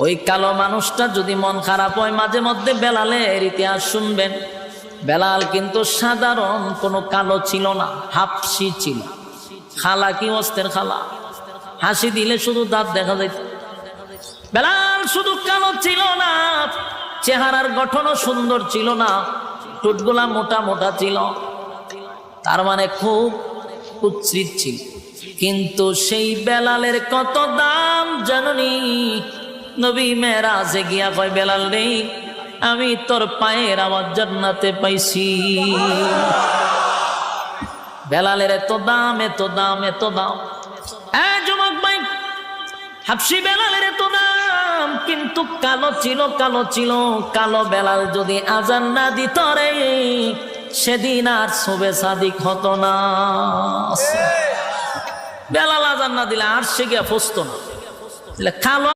ওই কালো মানুষটা যদি মন খারাপ হয় মাঝে মধ্যে বেলালের ইতিহাস শুনবেন। বেলাল কিন্তু সাধারণ কোনো কালো ছিল না, হাফসি ছিল। খালা কি অস্তের খালা, হাসি দিলে শুধু দাঁত দেখা যেত। বেলাল শুধু কালো ছিল না, চেহারার গঠনও সুন্দর ছিল না, ঠোঁটগুলা মোটা মোটা ছিল, তার মানে খুব কুৎসিত ছিল। কিন্তু সেই বেলালের কত দাম জাননি? নবী মেরাজে গিয়া কয়, বেলাল রে, আমি তোর পায়ের আওয়াজ জান্নাতে পাইছি। বেলালের এত দাম, এত দাম, এত দাম। যুবক ভাই, হাবশি বেলালের এত দাম, কিন্তু কালো ছিল, কালো ছিল। কালো বেলাল যদি আজান না দিত রে, সেদিন আর শোবে সাদিক হতো না। বেলাল আজান না দিলে আর সে গিয়া ফসতো না। কালো